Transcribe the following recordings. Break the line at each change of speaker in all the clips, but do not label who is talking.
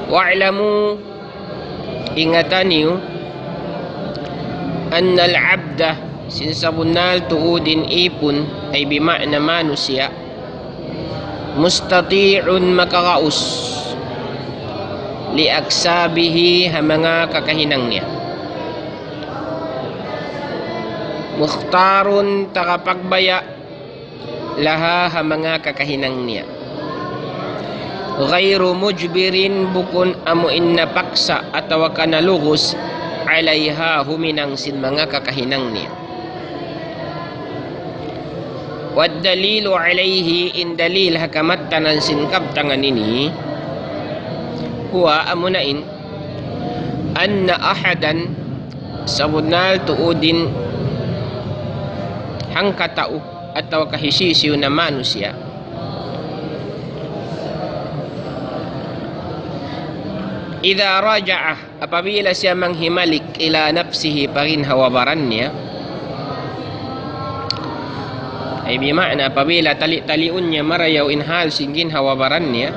Wa'lamu, ingatan niyo, annal abda, sinsabunal tuudin ipon, ay bima'na manusya, mustati'un makakaus, liaksabihi ha mga kakahinang niya. Mukhtarun takapagbaya, laha ha mga kakahinang niya. Ghayru mujbirin bukun amuin na paksa atawa kanalugos alayha huminang sin mga kakahinang niya. Wad dalilu alayhi in dalil hakamat tanan sin kabtangan ini huwa amunain anna ahadan sabunal tuudin hangkatao atawa kahisisiw na manusia idza raja'a, apabila siya manghimalik ila nafsihi parin hawabaran niya, ay bima'na apabila tali-taliun niya marayaw inhal singgin hawabaran niya,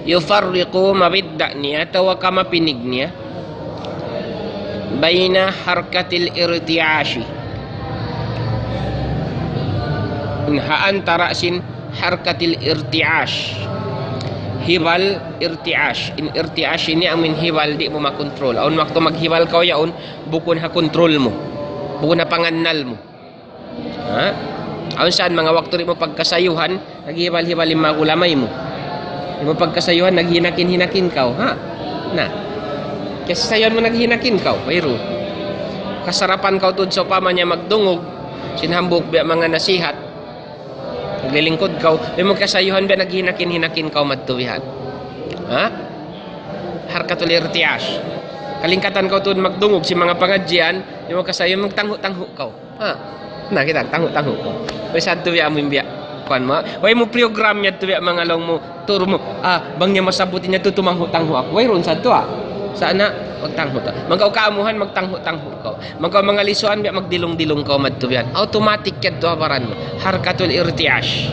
yufarriqu mabidda niya tawa kamapinig niya bayna harkatil irtiashi, antara sin harkatil irtiash, hibal irtiash. In irtiash ini amin hibal di mo makontrol. Aun waktu maghibal ka yaon bukon ha kontrol mo, bukon na pangannal mo. Ha? Aun saan mga waktu ri mo pagkasayuhan naghibal-hibal yung mga ulamay mo. Di mo pagkasayuhan naghinakin-hinakin ka. Ha? Na. Kasi sayon mo naghinakin ka. Pero kasarapan ka tud sa pama niya magdungog sinhambog biya mga nasihat. Naglilingkod ka, may magkasayuhan ba naghinakin-hinakin ka madtuwihan? Ha? Harkatul irtiash. Kalingkatan ka tuon magdungog si mga pangadjian, may magkasayuhan magtangho-tangho ka. Ha? Na kita tangho-tangho ka. May sad tuwi amo imbiya. Kuan mo, way mo program niya tuwi mga long mo, turo mo. Bang niya masabutin niya tutumangho-tangho ako. Way ron sad to Sana magtangho ta. Magaw kaamuhan magtangho-tangho ka. Magaw mga lisuan biya magdilong-dilong ka madtuwihan. Automatic kad to habaran mo. Harkatul irtiash.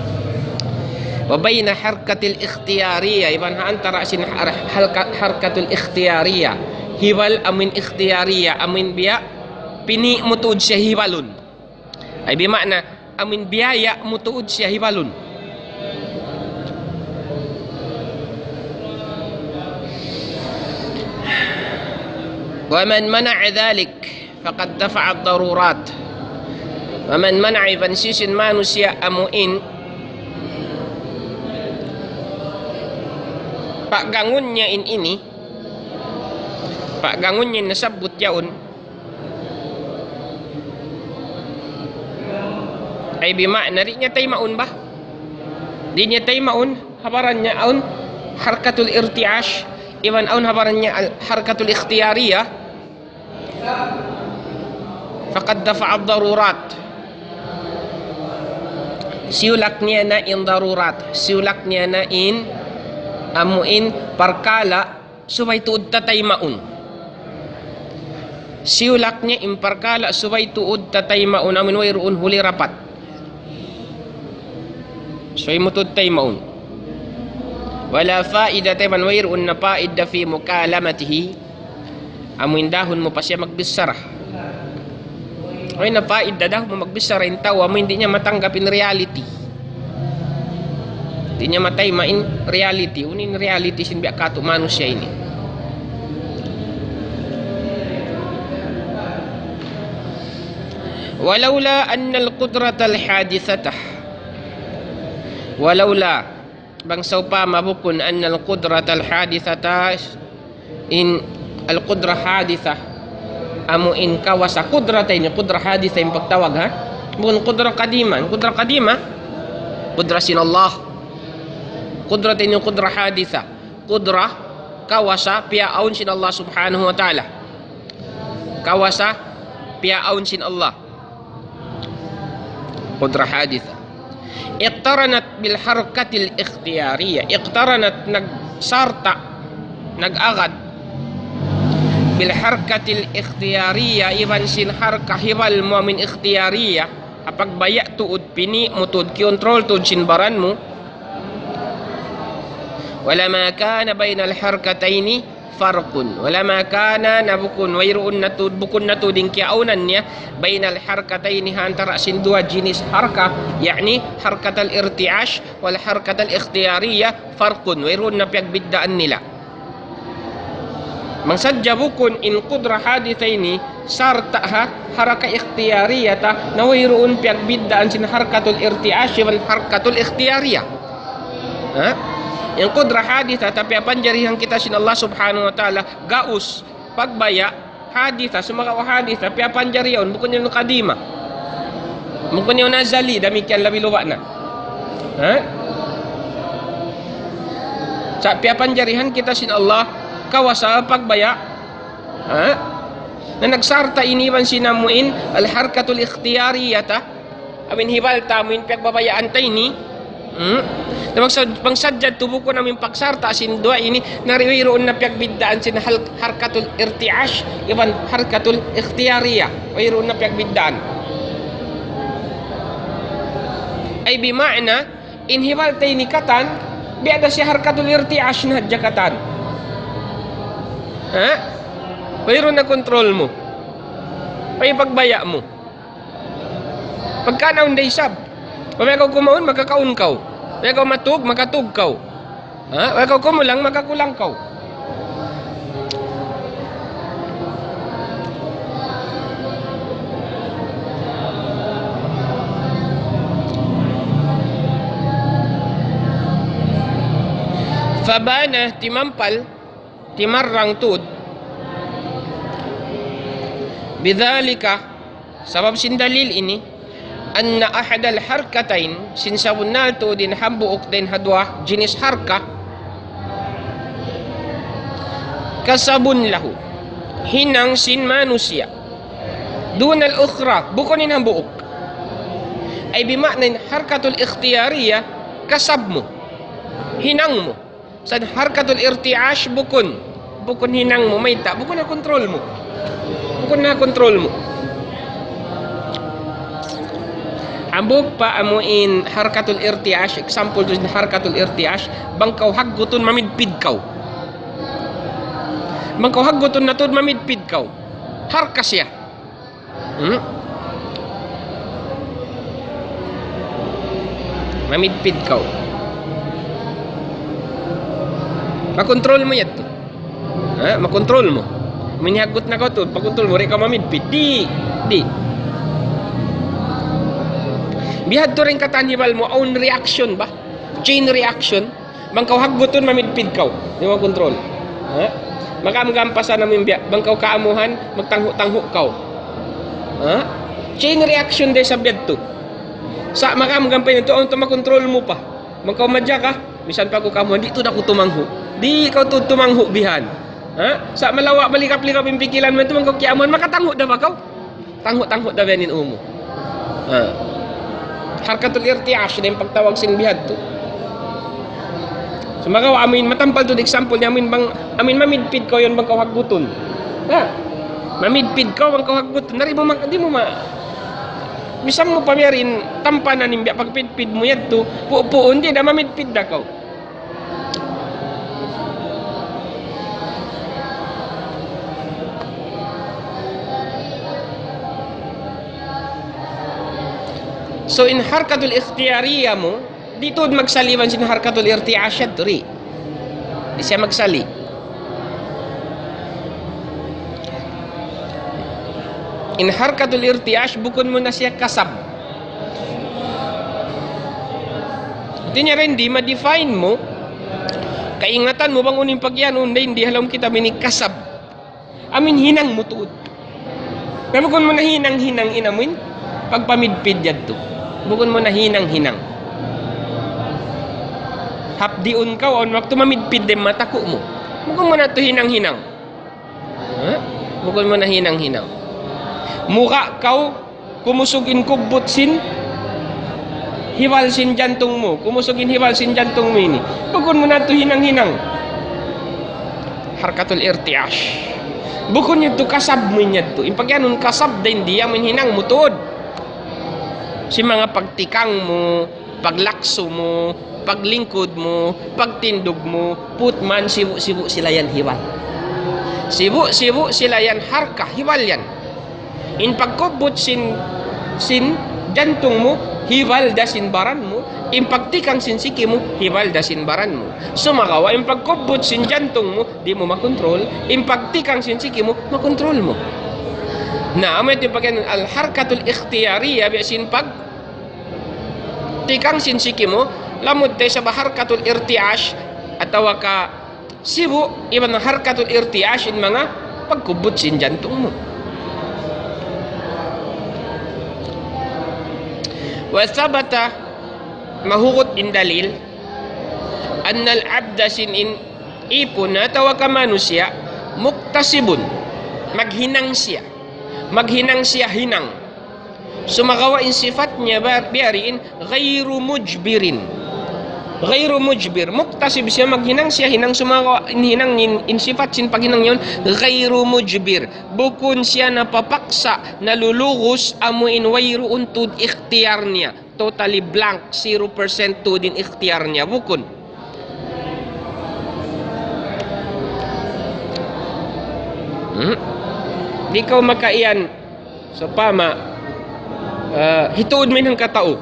Wa bayna harkatil ikhtiyariyah, iban ha antara sin harkatul ikhtiyariyah. Hibal amin ikhtiyariyah, amin biya pini mutuod siya hibalun. Ay bimakna amin biyaya mutuod siya hibalun. ومن منع ذلك فقد دفع الضرورات. ومن منع فانسيسن manusia amuin paggangunnya ini paggangunnya nasabut yaun ay bimakna ri niya tay maun ba? Di niya tay maun habaran niya aun harkatul irtiash iban aun habaran niya harkatul ikhtiyariyah faqad dafa'a ad-darurat. Siulak niya na in darurat, siulak niya na in amuin parkala subay tuod tatay maun. Siulak niya in parkala subay tuod tatay maun amin way ruun huli rapat. Subay mutud tay maun. Wala faidata man way ruun na faida fi mukalamatihi, amuin dahon mo pa siya magbisara. Ay na faida dahon mo magbisara in tao amo hindi niya matanggap in reality. Hindi niya matay in reality. Unin reality sin biya kato manusia ini. Walaula anna al-qudrata al-hadithatah, walaula bangsaw pa mabukun anna al-qudrata al-hadithatah in al-qudra hadithah amuin kawasa kudrata ini kudra hadithah yung pagtawag ha bukan kudra kadiman kudra sin Allah kudra ini kudra hadithah kudra kawasa piaun sin Allah subhanahu wa ta'ala kawasa piaun sin Allah kudra hadithah iqtaranat bil harkatil ikhtiyariyah iqtaranat nagsarta nagagad bil harkatil ikhtiyariya iban sin harka hibal mo min ikhtiyariya apag baya tuod pini mo tuod kontrol tuod sin baran mo wala ma kana bainal harkataini farqun wala ma kana nabukun wayroon na tuod bukun na tuod ding kiaunan niya bainal harkataini antara sin dua jenis harka yani harkatal irtiash wal harkatal ikhtiyariya farqun wayroon na piagbiddaan nila Mangsadya bukun in qudra hadithaini sartaha haraka ikhtiyariyata nawayroon piagbiddaan sin harkatul irtiash wal harkatul ikhtiyariyah. Ha? In qudra haditha tapi panjarihan kita sin Allah Subhanahu wa taala gaus pagbaya haditha sumaka haditha tapi panjarihan bukun yung kadima. Bukun yung nazali demikian labi luwa na. Ha? Sa panjarihan kita sin Allah kawasa pagbaya na nagsarta iniwan sinamuin al harkatul ikhtiyariyata amin hibal tamuin pagbabayaan tayo ni pangsadyad tubo ko namin pagsarta sin dua ini nariwiroon na pagbiddaan sin harkatul irtiash iban harkatul ikhtiyariya wiroon na pagbiddaan ay bima'na in hibal tayo ni katan biada si harkatul irtiash na jakatan ha? Mayroon na kontrol mo. May pagbaya mo. Pagka naunday sab. Kung ikaw kumaon, magkakaon kaw. Kung ikaw matug, makatug kaw. Ha? Kung ikaw kumulang, magkakulang kaw. Fabana timampal timarrang tud bidhalika sabab sin dalil ini anna ahad al harkatain sin sabunal tu din hambuok din hadwa jenis harka kasabun lahu hinang sin manusia dun al ukhra bukunin hambuok ay bimakna harkatul ikhtiyariya kasab mo hinang mo sa harkatul irtiash bukun hinang mo may ta bukun na kontrol mo ambog pa amuin harkatul irtiash example to harkatul irtiash bangkaw hagguton mamidpid kaw bangkaw hagguton na tod mamidpid kaw harka siya mamidpid kaw makontrol mo yan to. Ha? Makontrol mo. Minihagot na ka to. Pakontrol mo. Reka mamidpit. Di. Bihad to rin katanibal mo. Own reaction ba? Chain reaction. Bangkaw hagoton mamidpit kaw. Di mo kontrol. Ha? Makamagampasa namin biya. Bangkaw kaamuhan. Magtangho-tangho kaw. Ha? Chain reaction din sa biyad to. Sa makamagampay nito. Ang makontrol mo pa. Bangkaw madya ka. Misan pa ko kamuhan. Dito na ko tumangho. Di ikaw tumangho bihan. Ha? Sa malawa balikap-likap yung pikilan mo ito mong kakiamon, makatangho na ba kaw? Tangho na benin umo. Ha? Harkatul irtiash na yung pagtawag sin bihad to. So magawa amin matampal to example niya amin mamidpid ko yon bang kahaguton. Ha? Mamidpid ko bang kahaguton. Nari mo di mo bisang mo pamirin tampanan nimbiya pagpidpid mo yan to. Puupuon di na mamidpid na kaw. So in harkatul ikhtiyariya mo, dito magsaliwan sin harkatul irtiasyad to ri. Di siya magsali. In harkatul irtiash, bukun mo na siya kasab. Ito niya rin, di ma-define mo, kaingatan mo bang uning pagyan, hindi halam kita minig kasab. Amin hinang mo tuod. Pero kung mo na hinang inamin, pagpamidpid yan to. Bukon mo na hinang hapdiun ka on waktu mamidpid dem mataku mo bukon mo na to hinang bukon mo na hinang muka kau kumusugin kubot sin hiwal sin jantung mo kumusugin hiwal sin jantung mo ini bukon mo na to hinang harkatul irtiash Bukon niya to kasab mo niya to. Impag yanon kasab din di yamin hinang mutod. Si mga pagtikang mo, paglakso mo, paglingkod mo, pagtindog mo, putman, sibu-sibu sila yan hiwal. Sibu-sibu sila yan harka, hiwal yan. In pagkubot sin jantong mo, hiwal da sin baran mo. In pagtikang sin siki mo, hiwal da sin baran mo. Sumakawa, in pagkubot sin jantong mo, di mo makontrol. In pagtikang sin siki mo, makontrol mo. Na amay ito pagyan al-harkatul ikhtiyariya biasin pag tikang sin siki mo, lamod tayo sa harkatul irtiash ataw ka sibu, iban ng harkatul irtiash in mga pagkubot sin jantong mo. Wa sabata mahugot in dalil annal abda sin in ipon na tawa ka manusia muktasibun maghinang siya hinang sumagawa in sifat niya biyariin ghayru mujbir muktasib siya maghinang siya hinang sumagawa in hinang in sifat sin paghinang yon ghayru mujbir bukun siya napapaksa nalulugos amuin wayru untud ikhtiyar niya totally blank 0% to din ikhtiyar niya bukun. Di ka makaiyan so pama hituod min ang katao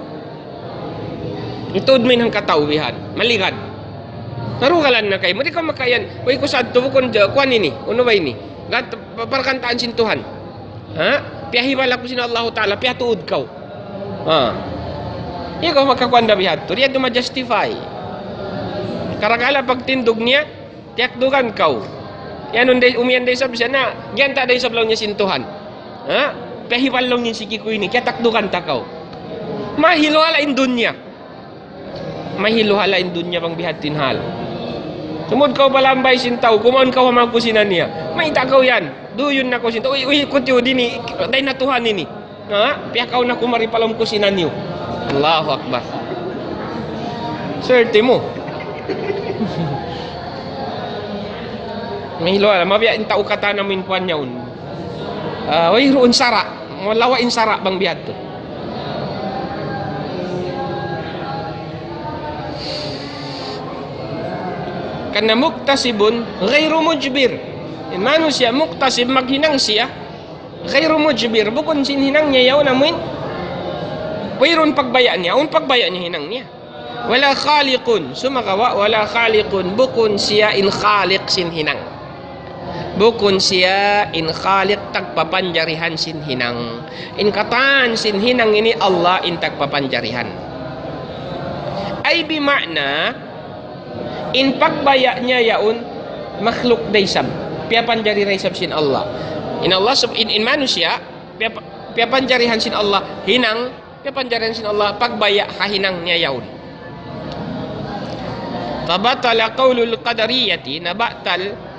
bihan maligad narugalan na kay mo di ka makaiyan uy ko sa ito bukun kuan ini uno ba ini parkantaan sin Tuhan piyahiwala ko sin Allah Ta'ala piyatuod kaw ikaw magkakwanda bihat to riyan to ma-justify karagala pagtindog niya tiyakdugan kaw yan unday umiyan day sab siya na gyanta day sablaw niya sin Tuhan pahiwal lang niya sige ko ini kaya takdukan takaw mahiluhala in dunya bang bihatin hal sumod kaw balambay sin tao kumaon kaw hamagkusinan niya may takaw yan duyon na ko sin tao uy kutyo dini day na Tuhan ini piyakaw na kumari palam kusinan niyo Allahu Akbar swerte mo mahiluhala mabiyain tao kata namin kuan niya way roon sara malawain sara bang bihat to kana muktasibun ghairu mujbir manusia muktasib maghinang siya ghairu mujbir bukon sin hinang niya yaw namin wayron pagbaya niya hinang niya wala khaliqun sumakawa wala khaliqun bukon siya in khaliq sin hinang bukon siya in khaliq tagpapanjarihan sin hinang in katan sin hinang ini Allah in tagpapanjarihan ay bimakna in pagbaya niya yaun makhluk daysab piyapanjari raysab sin Allah in Allah in manusia piyapanjarihan sin Allah hinang piyapanjarihan sin Allah pagbaya hahinang niya yaun tabatala qawlul qadariyati na batal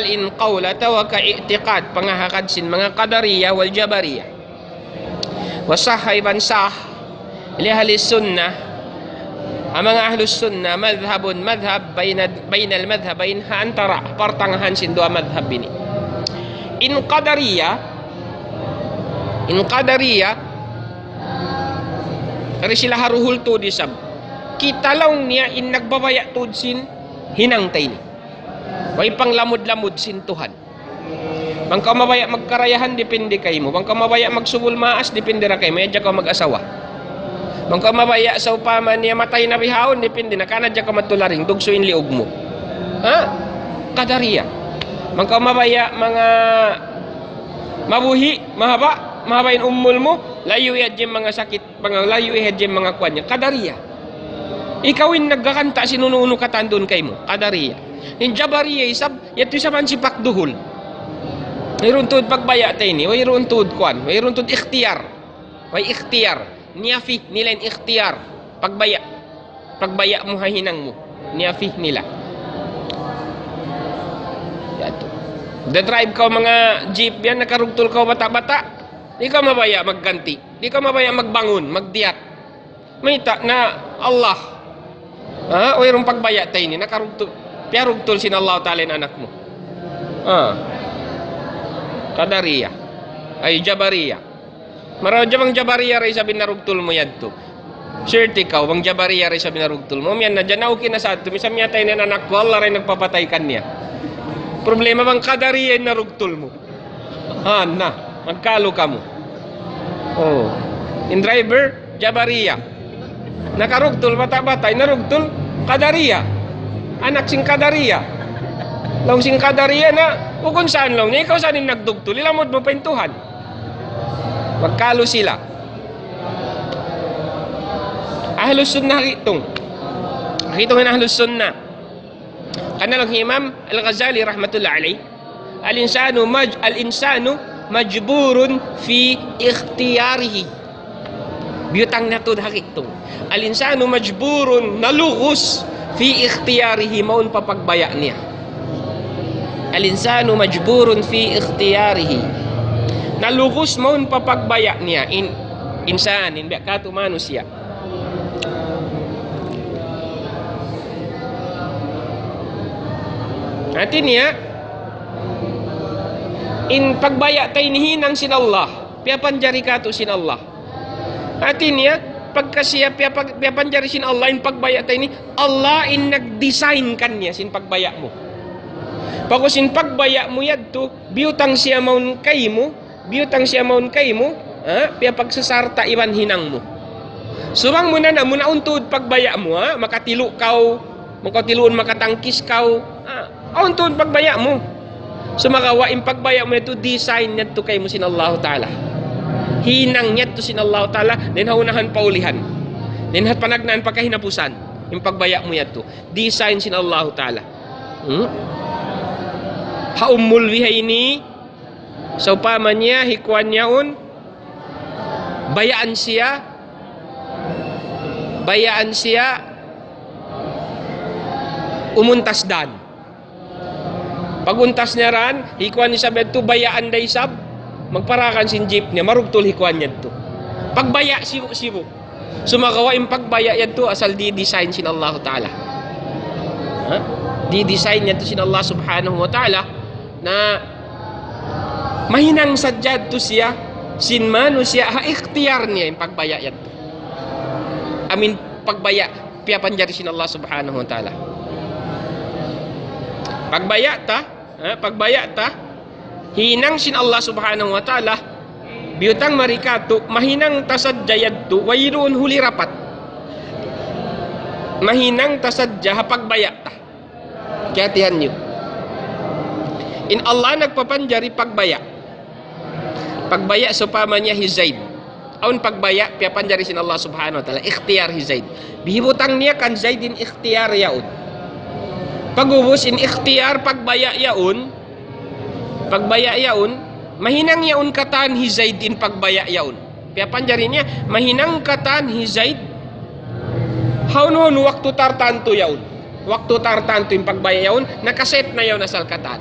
in qawlata wa ka i'tiqad pangahakad sin mga qadariya wal jabariya wasahay bansah li ahli sunnah ang mga ahlus sunnah madhab bainal madhabain antara partangahan sin dua madhab ini in qadariya kari sila haruhul to disab kita lang niya in nagbabaya to sin hinang tayni way panglamod-lamod sin Tuhan bangka mabaya magkarayahan depende kay mo bangka mabaya magsubul maas depende ra kay medya ka mag-asawa bangka mabaya sa upama niya matay na bihawon depende na kana dya ka matularing dugsuin liog mo kadariya bangka mabaya mga mabuhi mahabain ummul mo layo iadjem mga sakit layo iadjem mga kwan niya kadariya ikawin nagkakanta sinununo katandun kay mo kadariya in jabariya isab yato isaban si pakduhul mayroon tuod pagbaya tayo ni mayroon tuod kwan mayroon tuod ikhtiyar niyafi nila in ikhtiyar pagbaya mo hahinang mo niyafi nila yato drive ka mga jeep yan nakarugtol ka bata-bata di ka mabaya magganti di ka mabaya magbangon magdiyat mayta na Allah mayroon pagbaya tayo ni nakarugtol Piarugtol sin Allah Ta'ala anak mo. Qadariya. Ay, Jabariya. Maraw bang Jabariya rin sabi narugtol mo yan to. Sure, ikaw, bang Jabariya rin sabi narugtol mo. Yan na, dyan okay na sa ato. Misam niya tayo na anak ko, Allah rin nagpapatay kanya. Problema bang Qadariya yung narugtol mo. Na, magkalo ka mo. Oh. In driver, Jabariya. Nakarugtol, bata-batay, narugtol, Qadariya. Anak sing Qadariya. Long sing Qadariya na, kung saan long niya, ikaw saan yung nagdugtol, ilamod mo paintuhan. Magkalo sila. Ahlus sunnah itong. Itong ang ahlus sunnah. Kanalang Imam Al-Ghazali rahmatullah alayh. Al-insanu majburun fi ikhtiyarihi. Biyutang na to hakitong. Al-insanu majburun nalughus fi ikhtiyarihi maun papagbaya niya. Al-insanu majburun fi ikhtiyarihi. Nalughus maun papagbaya niya insan in biakatu manusia. Artinya in pagbaya tayo nihinang sin Allah, piapanjari ka to sin Allah. Artinya pagka siya piapanjari sin Allah in pagbaya tayo ni Allah in nag-design kanya sin pagbaya mo. Pagko sin pagbaya mo yadto, biyutang siya maun kay mo, piapagsasarta iban hinang mo. Surang mo na muna untod pagbaya mo, makatilo kaw, makatangkis kaw, untod pagbaya mo. So makawain pagbaya mo ito, design niya ito kay mo sin Allah Ta'ala. Hinang niya ito sin Allah Ta'ala, then haunahan paulihan. Then hat panagnaan pagkahinapusan, yung pagbaya mo ito. Design sin Allah Ta'ala. Haumul bihaini, so paman niya, hikuan niya bayaan siya, umuntas dan. Paguntas niya ran, hikuan niya sabi ito, bayaan day sab, magparakan sin jeep niya, marugtol hikuan niya ito. Pagbaya, sibo. Sumakawain pagbaya yan to, asal di-design sin Allah Ta'ala. Di-design niya to sin Allah Subhanahu wa Ta'ala, na mahinang sadyad to siya, sin manusia, ikhtiyar niya yung pagbaya yan to. Amin, pagbaya, piapanjari sin Allah Subhanahu wa Ta'ala. Pagbaya ta, hinang sin Allah Subhanahu wa Ta'ala, biyutang marikato, mahinang tasadyayad to, wayroon huli rapat. Mahinang tasadya, pagbaya ta. Kaya tihan nyo. In Allah nagpapanjari pagbaya. Pagbaya so paman niya hizaid. Aun pagbaya, piapanjari sin Allah Subhanahu wa Ta'ala, ikhtiyar hizaid. Bihibutang niya kan zaidin ikhtiyar yaun. Pagubos in ikhtiyar pagbaya yaun, mahinang yaun katan hizaid in pagbaya yaun. Piapanjari niya, mahinang katan hizaid, haun waktu tartanto yaun. Waktu tartanto in pagbaya yaun, nakaset na yaun asal katan.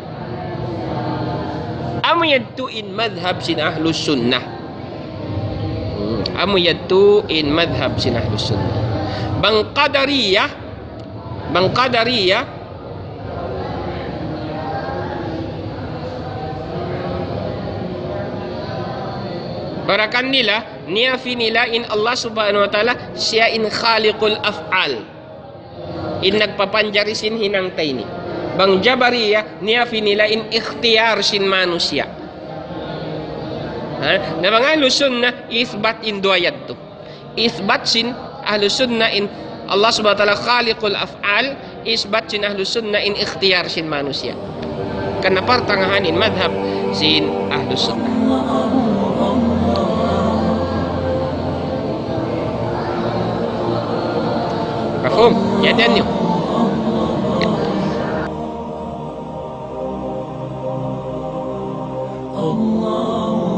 Amo yadto in madhab sin ahlus sunnah. Amo yadto in madhab sin ahlus sunnah. Bang qadariyah barakan nila, niyafi nila in Allah Subhanahu wa Ta'ala, siya in khaliqul af'al. In nagpapanjari sin hinangtay ni. Bang Jabariya, niyafi nila in ikhtiyar sin manusia. Na mga ahlus sunnah, isbat in duayad to. Isbat sin ahlus sunnah in Allah Subhanahu wa Ta'ala khaliqul af'al, isbat sin ahlus sunnah in ikhtiyar sin manusia. Kana partangahan in madhab sin ahlus sunnah. Mafhum? Yan nyo. Allah